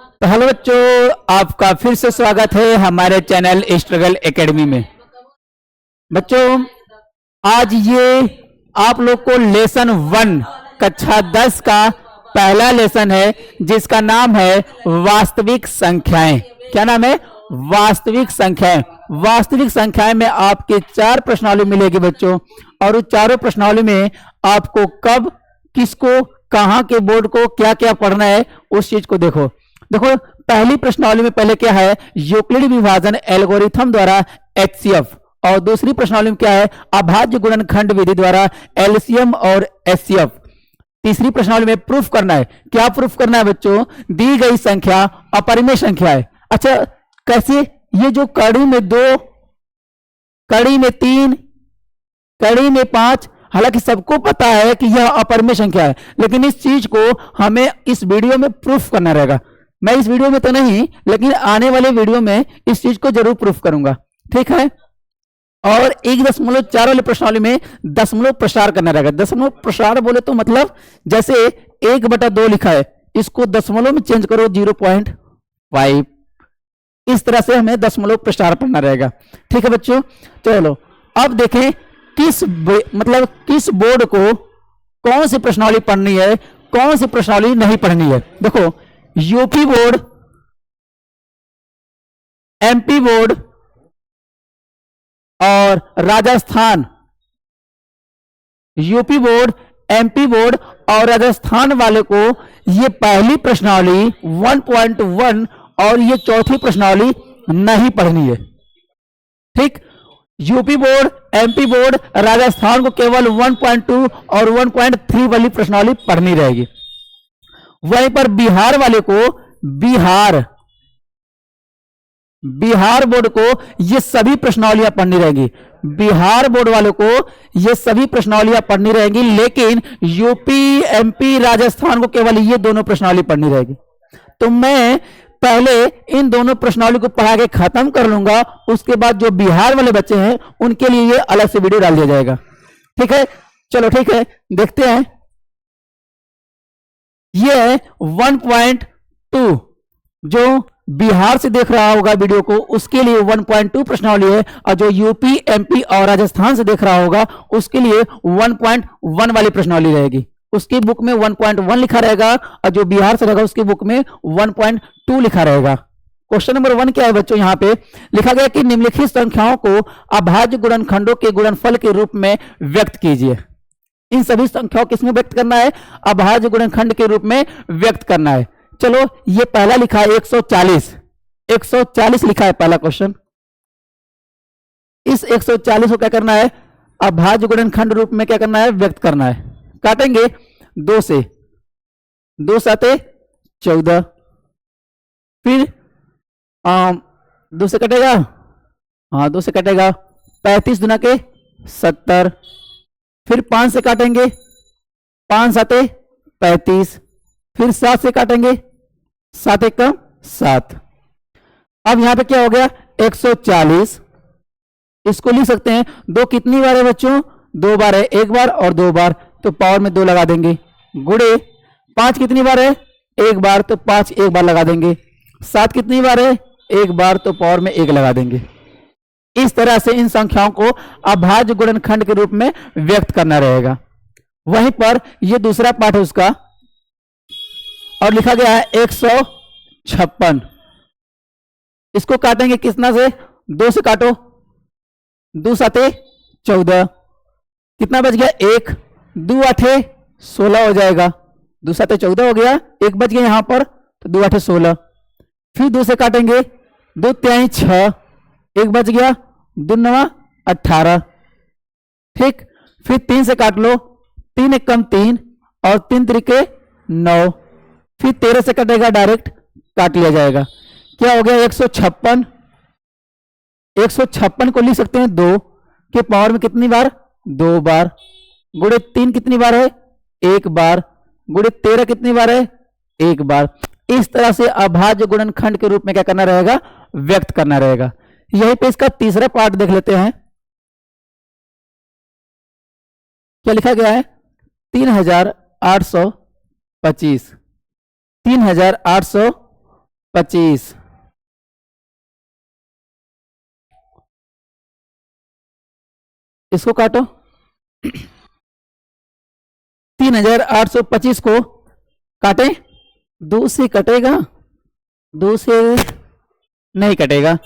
तो हेलो बच्चों, आपका फिर से स्वागत है हमारे चैनल स्ट्रगल एकेडमी में। बच्चों, आज ये आप लोग को लेसन 1 कक्षा 10 का पहला लेसन है, जिसका नाम है वास्तविक संख्याएं। क्या नाम है? वास्तविक संख्याएं। वास्तविक संख्याएं में आपके 4 प्रश्नावली मिलेगी बच्चों, और उस चारों प्रश्नावली में आपको कब, किसको, कहाँ के बोर्ड को क्या क्या पढ़ना है उस चीज को देखो। पहली प्रश्नावली में पहले क्या है? यूक्लिड विभाजन एल्गोरिथम द्वारा एचसीएफ, और दूसरी प्रश्नावली में क्या है? अभाज्य गुणनखंड विधि द्वारा एलसीएम और एचसीएफ। तीसरी प्रश्नावली में प्रूफ करना है। क्या प्रूफ करना है बच्चों? दी गई संख्या अपरिमेय संख्या है। अच्छा, कैसे? ये जो कड़ी में 2, कड़ी में 3, कड़ी में 5, हालांकि सबको पता है कि यह अपरिमेय संख्या है, लेकिन इस चीज को हमें इस वीडियो में प्रूफ करना रहेगा। मैं इस वीडियो में तो नहीं, लेकिन आने वाले वीडियो में इस चीज को जरूर प्रूफ करूंगा, ठीक है। और 1.4 वाले प्रश्नावली में दशमलव प्रसार करना रहेगा। दशमलव प्रसार बोले तो मतलब जैसे 1/2 लिखा है, इसको दशमलव में चेंज करो 0.5, इस तरह से हमें दशमलव प्रसार पढ़ना रहेगा, ठीक है बच्चों। चलो अब देखें किस बोर्ड को कौन सी प्रश्नावली पढ़नी है, कौन सी प्रश्नावली नहीं पढ़नी है। देखो, यूपी बोर्ड, एमपी बोर्ड और Rajasthan, UP board, MP board और राजस्थान वाले को ये पहली प्रश्नावली 1.1 और ये चौथी प्रश्नावली नहीं पढ़नी है, ठीक। UP board, MP board, Rajasthan को केवल 1.2 और 1.3 वाली प्रश्नावली पढ़नी रहेगी। वहीं पर बिहार वाले को, बिहार बोर्ड को ये सभी प्रश्नावलियां पढ़नी रहेंगी। बिहार बोर्ड वालों को ये सभी प्रश्नावलियां पढ़नी रहेंगी, लेकिन यूपी, एमपी, राजस्थान को केवल ये दोनों प्रश्नावली पढ़नी रहेगी। तो मैं पहले इन दोनों प्रश्नावली को पढ़ा के खत्म कर लूंगा, उसके बाद जो बिहार वाले बच्चे हैं उनके लिए ये अलग से वीडियो डाल दिया जाएगा, ठीक है। चलो ठीक है, देखते हैं। ये 1.2 जो बिहार से देख रहा होगा वीडियो को, उसके लिए 1.2 प्रश्नावली है, और जो यूपी, एमपी और राजस्थान से देख रहा होगा उसके लिए 1.1 वाली प्रश्नावली रहेगी। उसकी बुक में 1.1 लिखा रहेगा, और जो बिहार से रहेगा उसकी बुक में 1.2 लिखा रहेगा। क्वेश्चन नंबर 1 क्या है बच्चों? यहां पे लिखा गया कि निम्नलिखित संख्याओं को अभाज्य गुणनखंडों के गुणनफल के रूप में व्यक्त कीजिए। इन सभी संख्याओं किसमें व्यक्त करना है? अभाज्य गुणनखंड के रूप में व्यक्त करना है। चलो, ये पहला लिखा है 140 लिखा है पहला क्वेश्चन। इस 140 को क्या करना है? अभाज्य गुणनखंड रूप में क्या करना है? व्यक्त करना है। काटेंगे 2 से, 2 साते 14, फिर 2 से कटेगा, हाँ 2 से कटेगा, 35 दुना के 70, फिर 5 से काटेंगे, 5 साते 35, फिर 7 से काटेंगे, 7 एकम 7। अब यहां पे क्या हो गया? 140। इसको लिख सकते हैं, 2 कितनी बार है बच्चों? 2 बार है, 1 बार और 2 बार, तो पावर में 2 लगा देंगे। गुणे 5 कितनी बार है? 1 बार, तो 5 1 बार लगा देंगे। 7 कितनी बार है? 1 बार, तो पावर में 1 लगा देंगे। इस तरह से इन संख्याओं को अभाज्य गुणनखंड के रूप में व्यक्त करना रहेगा। वहीं पर यह दूसरा पार्ट है उसका, और लिखा गया है 156। इसको काटेंगे कितना से? 2 से काटो, 2 साते 14, कितना बच गया? 1, 2 आठे 16 हो जाएगा, 2 साते 14 हो गया, 1 बच गया यहां पर, तो 2 आठे 16। फिर 2 से काटेंगे, 2 त्याई 6, 1 बच गया, 2 नवा 18, ठीक। फिर 3 से काट लो, 3 एकम 3 और 3 त्रिके 9, फिर 13 से कटेगा, डायरेक्ट काट लिया जाएगा। क्या हो गया? 156। 156 को लिख सकते हैं 2 के पावर में कितनी बार? 2 बार। गुणे 3 कितनी बार है? 1 बार। गुणे 13 कितनी बार है? 1 बार। इस तरह से अभाज्य गुणनखंड के रूप में क्या करना रहेगा? व्यक्त करना रहेगा। यहीं पे इसका तीसरा पार्ट देख लेते हैं। क्या लिखा गया है? 3825, 3825 25। इसको काटो। 3825 को काटे, 2 से कटेगा, 2 से नहीं कटेगा,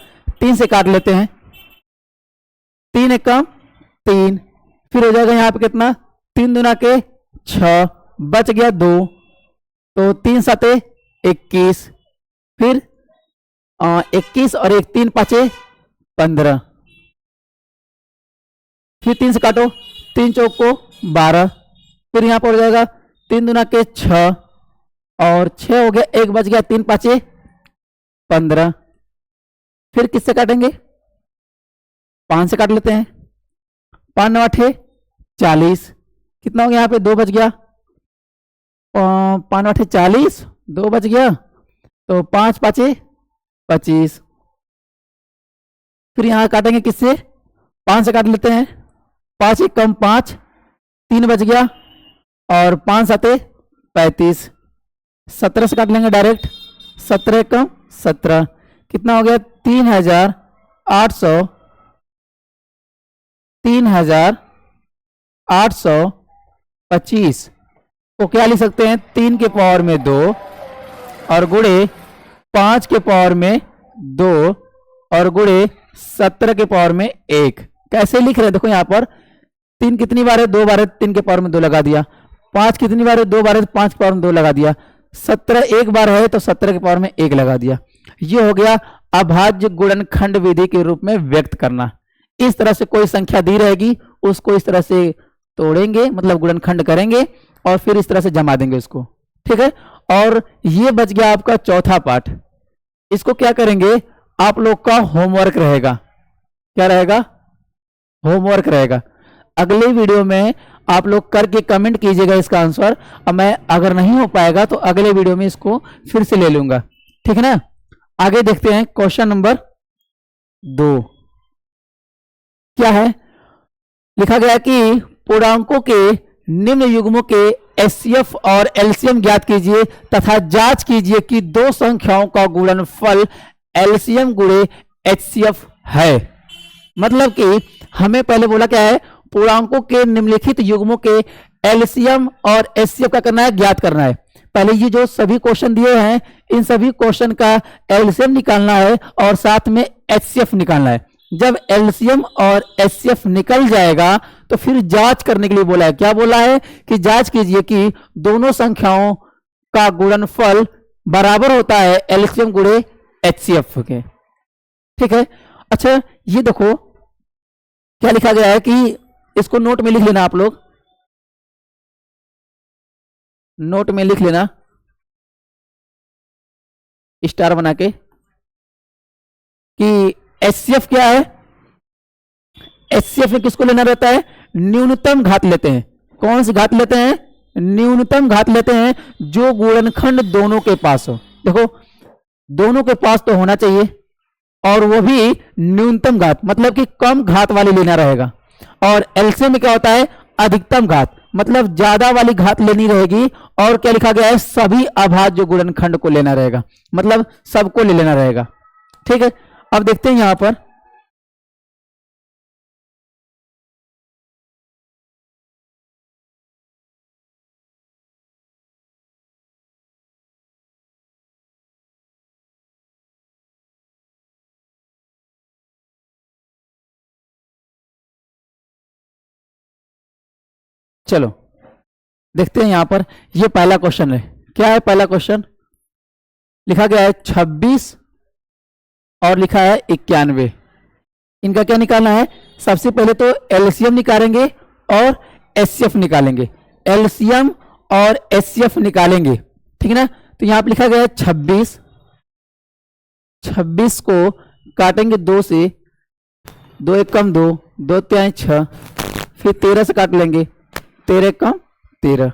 3 से काट लेते हैं। 3 एक कम 3, फिर हो जाएगा यहाँ पे कितना, 3 दूना के 6, बच गया 2, तो 3 साते 21, फिर 21 और 1 3 पाँचे 15, फिर 3 से काटो, 3 चौक को 12, फिर यहाँ पर हो जाएगा 3 दूना के 6 और 6 हो गया, 1 बच गया, 3 पाँचे 15, फिर किससे काटेंगे, 5 से काट लेते हैं। 5 9 8 40, कितना हो गया यहाँ पे, 2 बच गया, 5 9 8 40, 2 बच गया, तो 5 5 25, फिर यहाँ काटेंगे किससे, 5 से काट लेते हैं। 5 1 कम 5, 3 बच गया, और 5 7 35, 17 से काट लेंगे डायरेक्ट, 17 कम 17, कितना हो गया, 3825 को क्या लिख सकते हैं, 3 के पावर में 2 और गुणे 5 के पावर में 2 और गुणे 17 के पावर में 1। कैसे लिख रहे हैं देखो, यहाँ पर 3 कितनी बार है, 2 बार है, 3 के पावर में 2 लगा दिया। 5 कितनी बार है, 2 बार है, 5 के पावर में 2 लगा दिया। 17 एक बार है तो 17 के पावर में 1 लगा दिया। ये हो गया अभाज्य गुणनखंड विधि के रूप में व्यक्त करना। इस तरह से कोई संख्या दी रहेगी, उसको इस तरह से तोड़ेंगे, मतलब गुणनखंड करेंगे और फिर इस तरह से जमा देंगे उसको, ठीक है। और ये बच गया आपका चौथा पार्ट। इसको क्या करेंगे, आप लोग का होमवर्क रहेगा। क्या रहेगा, होमवर्क रहेगा। अगले वीडियो में आप लोग करके कमेंट कीजिएगा इसका आंसर, और मैं अगर नहीं हो पाएगा तो अगले वीडियो में इसको फिर से ले लूंगा, ठीक है ना। आगे देखते हैं क्वेश्चन नंबर 2 क्या है। लिखा गया कि पूर्णांकों के निम्न युग्मों के एचसीएफ और एलसीएम ज्ञात कीजिए तथा जांच कीजिए कि दो संख्याओं का गुणनफल एलसीएम गुणे एचसीएफ है। मतलब कि हमें पहले बोला क्या है, पूर्णांकों के निम्नलिखित युग्मों के एलसीएम और एचसीएफ का करना है, ज्ञात करना है। पहले ये जो सभी क्वेश्चन दिए हैं, इन सभी क्वेश्चन का एलसीएम निकालना है और साथ में एचसीएफ निकालना है। जब एलसीएम और एचसीएफ निकल जाएगा तो फिर जांच करने के लिए बोला है। क्या बोला है कि जांच कीजिए कि दोनों संख्याओं का गुणनफल बराबर होता है एलसीएम गुणे एचसीएफ के, ठीक है। अच्छा ये देखो क्या लिखा गया है कि इसको नोट में लिख लेना, आप लोग नोट में लिख लेना स्टार बना के कि एचसीएफ क्या है। एचसीएफ में किसको लेना रहता है, न्यूनतम घात लेते हैं। कौन सी घात लेते हैं, न्यूनतम घात लेते हैं जो गुणनखंड दोनों के पास हो। देखो दोनों के पास तो होना चाहिए, और वो भी न्यूनतम घात, मतलब कि कम घात वाली लेना रहेगा। और एलसीएम में क्या होता है, अधिकतम घात, मतलब ज्यादा वाली घात लेनी रहेगी। और क्या लिखा गया है, सभी अभाज्य गुणनखंड को लेना रहेगा, मतलब सबको ले लेना रहेगा, ठीक है। अब देखते हैं यहां पर चलो देखते हैं यहां पर। ये पहला क्वेश्चन है। क्या है पहला क्वेश्चन, लिखा गया है 26 और लिखा है 91। इनका क्या निकालना है, सबसे पहले तो एलसीएम निकालेंगे और एचसीएफ निकालेंगे। एलसीएम और एचसीएफ निकालेंगे, ठीक है ना। तो यहां पर लिखा गया है 26, 26 को काटेंगे 2 से, 2 एक कम 2, 2 3 6, फिर 13 से काट लेंगे, 13 कम 13,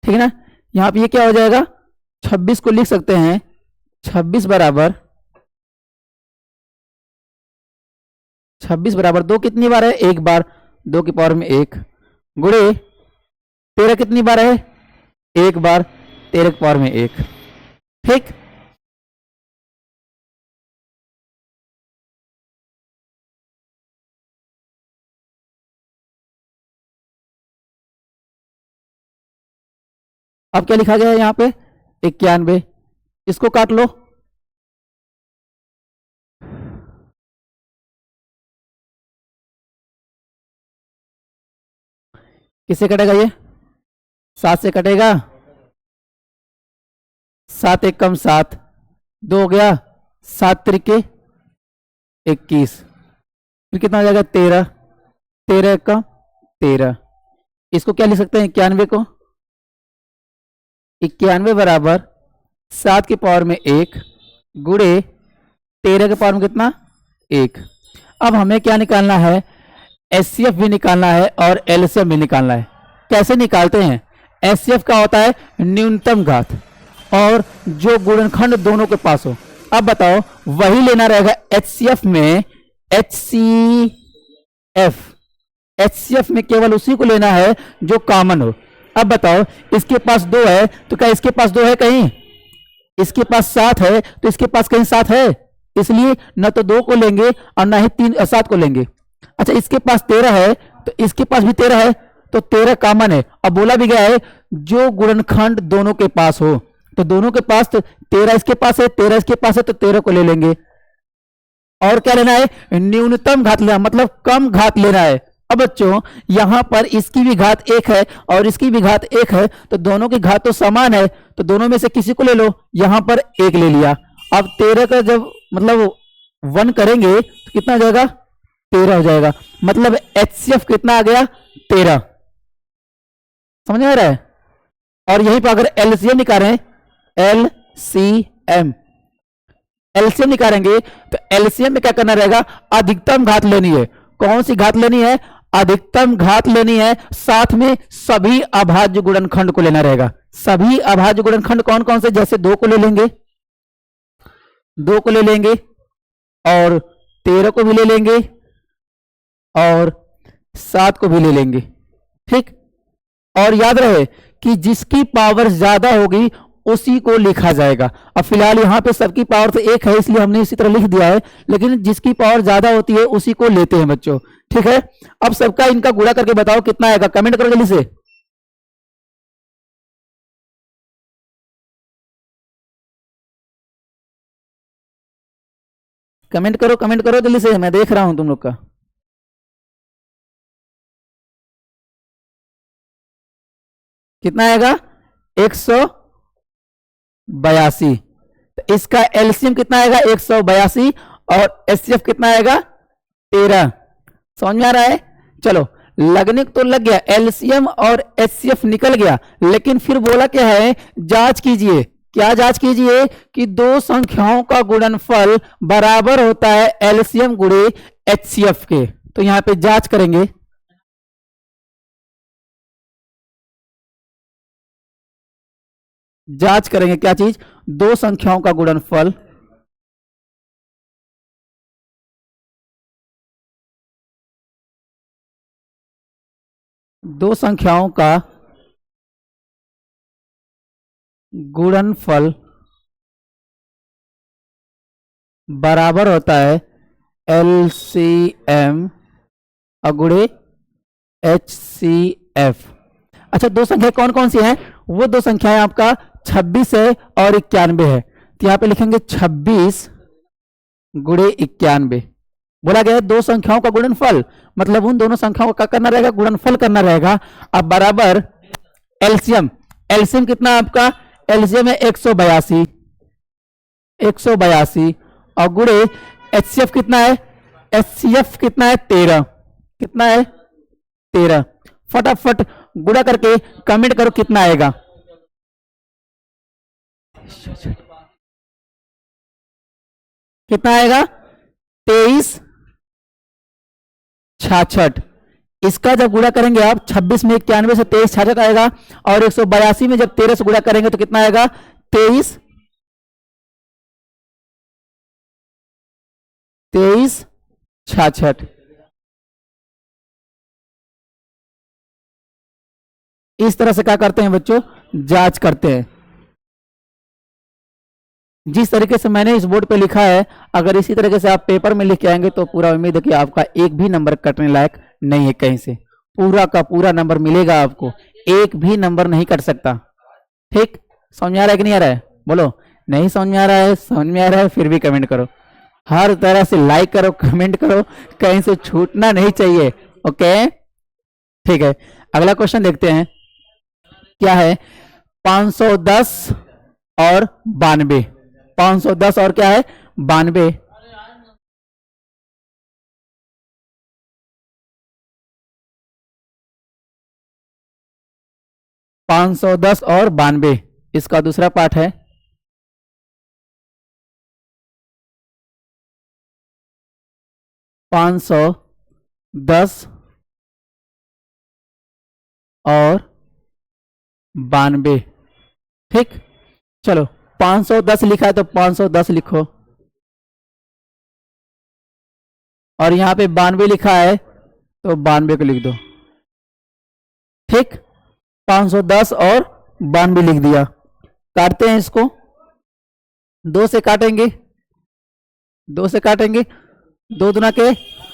ठीक है ना। यहां पे ये क्या हो जाएगा, 26 को लिख सकते हैं 26 बराबर 2 कितनी बार है, एक बार, 2 की पावर में 1 गुणे 13 कितनी बार है, एक बार, 13 की पावर में 1, ठीक। अब क्या लिखा गया है यहाँ पे 91, इसको काट लो, किससे कटेगा ये, 7 से कटेगा, 7 एक कम 7, 2 हो गया, 7 त्रिके 21, फिर कितना हो जाएगा 13, 13 एक कम 13, इसको क्या लिख सकते हैं 91 को, 91 बराबर 7 की पावर में 1 गुणे 13 के पावर में कितना 1। अब हमें क्या निकालना है, एचसीएफ भी निकालना है और एलसीएम भी निकालना है। कैसे निकालते हैं, एचसीएफ का होता है न्यूनतम घात और जो गुणनखंड दोनों के पास हो। अब बताओ वही लेना रहेगा एचसीएफ में, एचसीएफ में केवल उसी को लेना है जो कॉमन हो। अब बताओ इसके पास 2 है तो क्या इसके पास 2 है, कहीं इसके पास 7 है तो इसके पास कहीं 7 है, इसलिए न तो 2 को लेंगे और ना ही 7 को लेंगे। अच्छा इसके पास 13 है तो इसके पास भी 13 है तो 13 कॉमन है। अब बोला भी गया है जो गुणनखंड दोनों के पास हो, तो दोनों के पास तो 13 इसके पास है 13 इसके पास है तो 13 को ले लेंगे। और क्या लेना है, न्यूनतम घात लेना, मतलब कम घात लेना है। अब बच्चों यहां पर इसकी भी घात 1 है और इसकी भी घात 1 है तो दोनों की घात तो समान है, तो दोनों में से किसी को ले लो, यहां पर 1 ले लिया। अब 13 का जब मतलब 1 करेंगे तो कितना हो जाएगा 13 हो जाएगा, मतलब एचसीएफ कितना आ गया 13, समझ में आ रहा है। और यहीं पर अगर एलसीएम निकालें, एलसीएम निकालेंगे तो एलसीएम में क्या करना रहेगा, अधिकतम घात लेनी है। कौन सी घात लेनी है, अधिकतम घात लेनी है, साथ में सभी अभाज्य गुणनखंड को लेना रहेगा। सभी अभाज्य गुणनखंड कौन कौन से, जैसे 2 को ले लेंगे, 2 को ले लेंगे और 13 को भी ले लेंगे और 7 को भी ले लेंगे, ठीक। और याद रहे कि जिसकी पावर ज्यादा होगी उसी को लिखा जाएगा। अब फिलहाल यहां पे सबकी पावर तो 1 है इसलिए हमने इसी तरह लिख दिया है, लेकिन जिसकी पावर ज्यादा होती है उसी को लेते हैं बच्चों, ठीक है। अब सबका इनका गुणा करके बताओ कितना आएगा, कमेंट करो जल्दी से। कमेंट करो जल्दी से, मैं देख रहा हूं तुम लोग का। कितना आएगा 182, तो इसका एलसीएम कितना आएगा 182 और एचसीएफ कितना आएगा 13, समझ में आ रहा है। चलो लगने तो लग गया, एलसीएम और एचसीएफ निकल गया, लेकिन फिर बोला क्या है, जांच कीजिए। क्या जांच कीजिए कि 2 संख्याओं का गुणनफल बराबर होता है एलसीएम गुणे एचसीएफ के। तो यहां पे जांच करेंगे, जांच करेंगे क्या चीज, 2 संख्याओं का गुणनफल दो संख्याओं का गुणनफल बराबर होता है एलसीएम गुणे एचसीएफ। अच्छा 2 संख्या कौन कौन सी हैं, वो 2 संख्याएं आपका 26 है और 91 है, तो यहां पे लिखेंगे 26 गुणे 91। बोला गया है 2 संख्याओं का गुणनफल, मतलब उन दोनों संख्याओं का करना रहेगा, गुणनफल करना रहेगा। अब बराबर एलसीएम, एलसीएम कितना आपका, एलसीएम है 182 और गुणे एचसीएफ कितना है, एचसीएफ कितना है 13, कितना है 13। फटाफट गुणा करके कमेंट करो कितना आएगा। कितना आएगा 2366। इसका जब गुणा करेंगे आप 26 में 91 से 2366 आएगा, और 182 में जब 13 से गुणा करेंगे तो कितना आएगा 2366। इस तरह से क्या करते हैं बच्चों, जांच करते हैं। जिस तरीके से मैंने इस बोर्ड पे लिखा है, अगर इसी तरीके से आप पेपर में लिख के आएंगे तो पूरा उम्मीद है कि आपका एक भी नंबर कटने लायक नहीं है, कहीं से पूरा का पूरा नंबर मिलेगा आपको, एक भी नंबर नहीं कट सकता। ठीक, समझ में आ रहा है कि नहीं आ रहा है? बोलो, नहीं समझ में आ रहा है? समझ में आ रहा है फिर भी कमेंट करो, हर तरह से लाइक करो, कमेंट करो, कहीं से छूटना नहीं चाहिए। ओके, ठीक है। अगला क्वेश्चन देखते हैं, क्या है? 510 और 92। 510 और क्या है? 92। 510 और 92 इसका दूसरा पार्ट है। 510 और 92। ठीक, चलो 510 लिखा है तो 510 लिखो, और यहां पे 92 लिखा है तो 92 को लिख दो। ठीक, 510 और 92 लिख दिया। काटते हैं इसको, 2 से काटेंगे, 2 से काटेंगे, 2 दुना के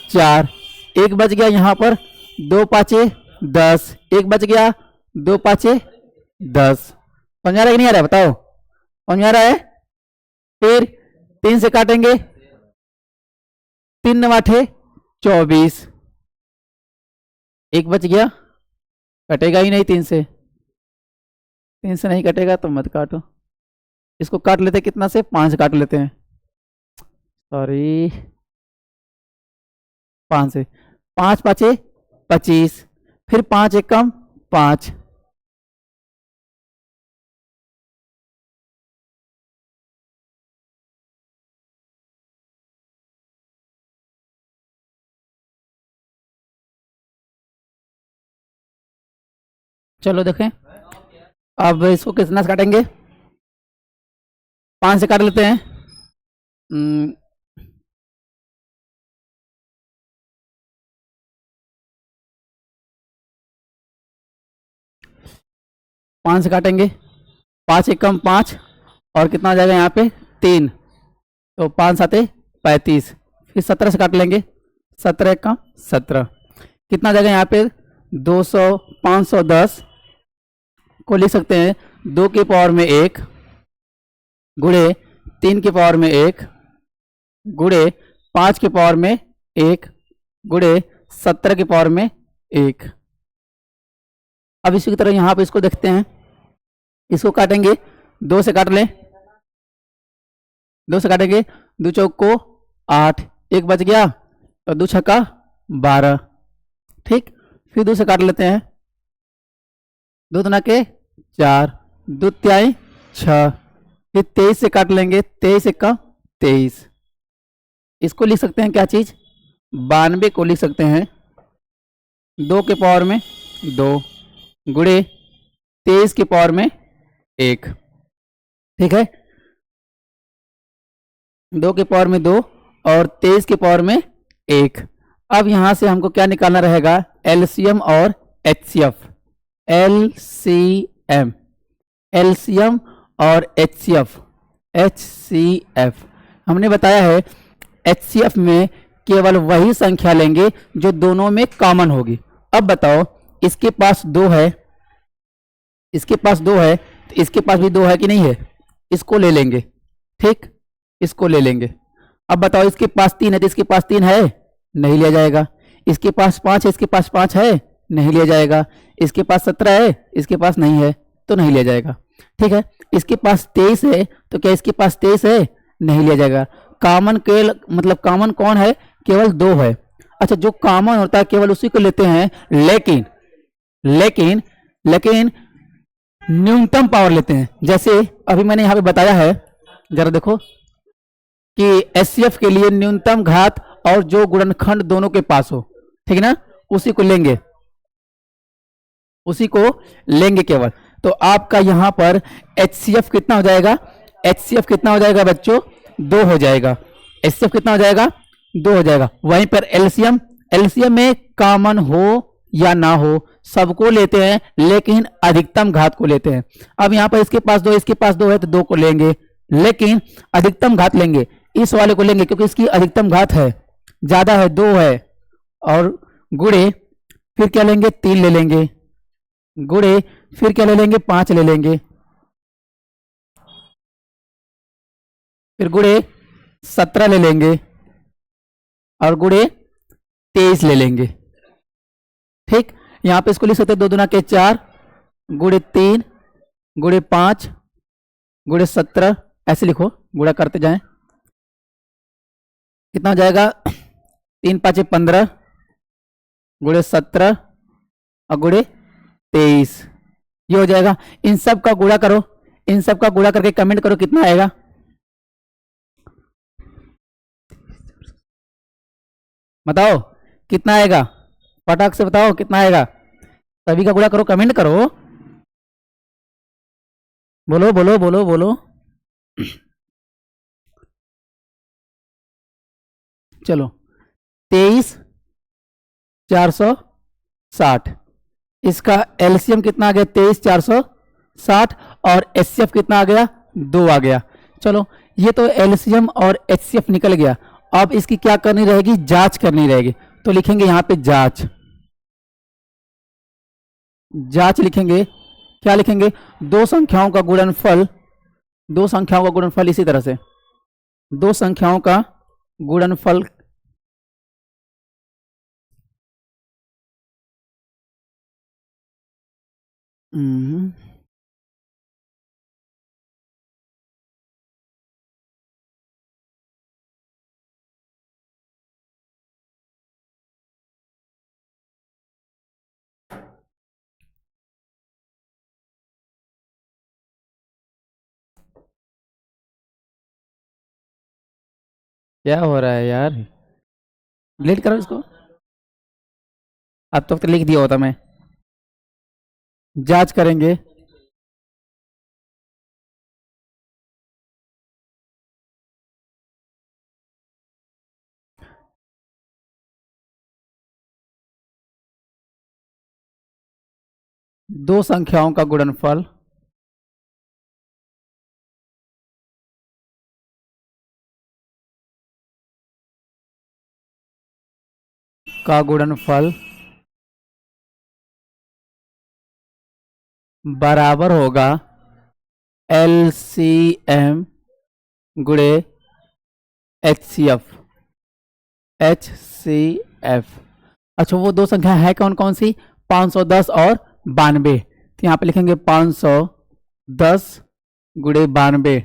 4, एक बच गया यहाँ पर, 2 पाँचे 10, एक बच गया, 2 पाँचे 10। समझ आ रहा है कि नहीं आ रहा है? बताओ, समझ आ रहा है? फिर 3 से काटेंगे, 3 नवाठे 24, एक बच गया, कटेगा ही नहीं 3 से, 3 से नहीं कटेगा तो मत काटो। इसको काट लेते कितना से? 5 काट लेते हैं, सॉरी 5 से, 5 पाँचे 25, फिर 5 एक कम 5, चलो देखें अब इसको कितना से काटेंगे? 5 से काट लेते हैं। 5 से काटेंगे, 5 एक कम 5, और कितना आ जाएगा यहाँ पे? 3, तो 5 साते 35, फिर 17 से काट लेंगे, 17 एक कम 17, कितना आ जाएगा यहाँ पे? 200। 510 को लिख सकते हैं 2 की पावर में 1 गुणे 3 की पावर में 1 गुणे 5 की पावर में 1 गुणे 17 की पावर में 1। अब इसी की तरह यहाँ पे इसको देखते हैं, इसको काटेंगे, 2 से काट लें, 2 से काटेंगे, 2 चौक को 8, एक बच गया, और 2 छक्का 12। ठीक, फिर 2 से काट लेते हैं, 2 दुना के 4, 2 त्याई 6, फिर 23 से काट लेंगे, 23 एक का 23। इसको लिख सकते हैं क्या चीज? 92 को लिख सकते हैं 2 के पावर में 2 गुणे 23 के पावर में 1। ठीक है, 2 के पावर में 2 और 23 के पावर में 1। अब यहां से हमको क्या निकालना रहेगा? एलसीएम और एचसीएफ। एलसीएम, एलसीएम और एचसीएफ। एचसीएफ हमने बताया है एचसीएफ में केवल वही संख्या लेंगे जो दोनों में कॉमन होगी। अब बताओ, इसके पास 2 है, इसके पास 2 है, तो इसके पास भी 2 है कि नहीं है? इसको ले लेंगे। ठीक, इसको ले लेंगे। अब बताओ, इसके पास 3 है तो इसके पास 3 है, नहीं लिया जाएगा। इसके पास 5 है, इसके पास 5 है, नहीं लिया जाएगा। इसके पास 17 है, इसके पास नहीं है, तो नहीं लिया जाएगा। ठीक है, इसके पास 23 है, तो क्या इसके पास 23 है? नहीं लिया जाएगा। कॉमन के मतलब कॉमन कौन है? केवल 2 है। अच्छा, जो कॉमन होता है केवल उसी को लेते हैं, लेकिन लेकिन लेकिन न्यूनतम पावर लेते हैं। जैसे अभी मैंने यहां पे बताया है, जरा देखो कि एचसीएफ के लिए न्यूनतम घात और जो गुणनखंड दोनों के पास हो, ठीक है ना, उसी को लेंगे, उसी को लेंगे केवल। तो आपका यहां पर एचसीएफ कितना हो जाएगा? एचसीएफ कितना हो जाएगा बच्चों? 2 हो जाएगा। एचसीएफ कितना हो जाएगा? 2 हो जाएगा। वहीं पर एलसीएम, एलसीएम में कॉमन हो या ना हो सबको लेते हैं, लेकिन अधिकतम घात को लेते हैं। अब यहां पर इसके पास 2, इसके पास 2 है तो 2 को लेंगे, लेकिन अधिकतम घात लेंगे, इस वाले को लेंगे क्योंकि इसकी अधिकतम घात है, ज्यादा है, 2 है। और गुणे फिर क्या लेंगे? 3 ले लेंगे, गुणे फिर क्या ले लेंगे? 5 ले लेंगे, फिर गुड़े 17 ले लेंगे और गुड़े 23 ले लेंगे। ठीक, यहां पे इसको लिख सकते 2 दूना के 4 गुड़े 3 गुड़े 5 गुड़े 17, ऐसे लिखो, गुणा करते जाएं। कितना हो जाएगा 3 5 15 गुड़े 17 और गुड़े 23, ये हो जाएगा। इन सब का गुणा करो, इन सब का गुणा करके कमेंट करो कितना आएगा। बताओ कितना आएगा, फटाक से बताओ कितना आएगा। सभी का गुणा करो, कमेंट करो, बोलो बोलो बोलो बोलो। चलो 23 460, इसका एलसीएम कितना आ गया 23 460 और एचसीएफ कितना आ गया 2 आ गया। चलो ये तो एलसीएम और एचसीएफ निकल गया, अब इसकी क्या करनी रहेगी, जांच करनी रहेगी। तो लिखेंगे यहां पे जांच, जांच लिखेंगे, क्या लिखेंगे, दो संख्याओं का गुणनफल, दो संख्याओं का गुणनफल इसी तरह से, दो संख्याओं का गुणनफल क्या हो रहा है यार, डिलीट करो इसको, अब तो लिख दिया होता मैं। जांच करेंगे, दो संख्याओं का गुणनफल का गुणनफल बराबर होगा एलसीएम गुणे एचसीएफ, एचसीएफ। अच्छा वो दो संख्या है कौन कौन सी, 510 और 92, तो यहां पे लिखेंगे 510 गुणे 92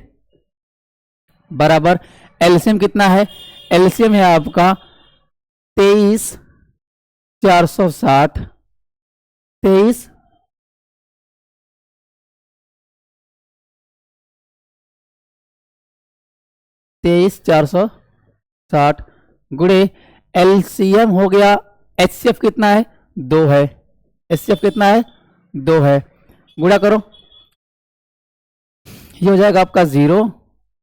बराबर एलसीएम कितना है, एलसीएम है आपका 23 460, 23 460 गुणे एलसीएम हो गया, एचसीएफ कितना है 2 है, एचसीएफ कितना है 2 है, गुणा करो, ये हो जाएगा आपका 0,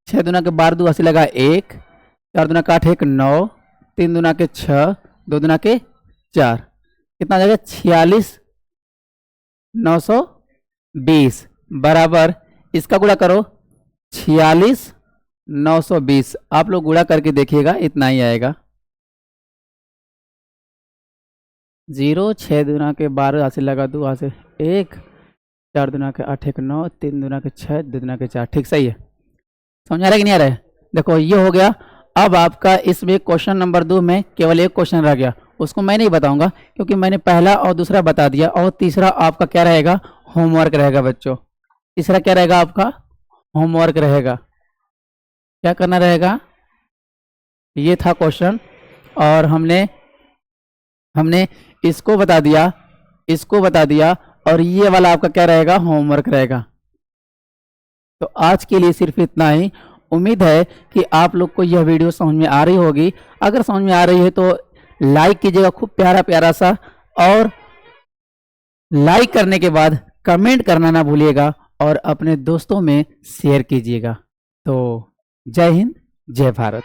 6 दूना के 12 2 80 लगा 1, 4 दूना का 8 1 9, 3 दूना के 6, 2 दूना के 4, कितना आ जाएगा 46 920 बराबर, इसका गुणा करो 46 920, आप लोग गुणा करके देखिएगा इतना ही आएगा। 0 6 दूना के 12 से लगा 2 से 1, 4 दूना के 8 1 9, 3 दूना के 6, 2 दूना के 4, ठीक सही है, समझ आ रहा है कि नहीं आ रहा है। देखो ये हो गया। अब आपका इसमें क्वेश्चन नंबर 2 में केवल एक क्वेश्चन रह गया, उसको मैं नहीं बताऊंगा क्योंकि मैंने पहला और दूसरा बता दिया, और तीसरा आपका क्या रहेगा, होमवर्क रहेगा बच्चों। तीसरा क्या रहेगा आपका, होमवर्क रहेगा। क्या करना रहेगा, ये था क्वेश्चन और हमने इसको बता दिया, इसको बता दिया, और ये वाला आपका क्या रहेगा, होमवर्क रहेगा। तो आज के लिए सिर्फ इतना ही। उम्मीद है कि आप लोग को यह वीडियो समझ में आ रही होगी। अगर समझ में आ रही है तो लाइक कीजिएगा खूब प्यारा प्यारा सा, और लाइक करने के बाद कमेंट करना ना भूलिएगा और अपने दोस्तों में शेयर कीजिएगा। तो जय हिंद, जय भारत।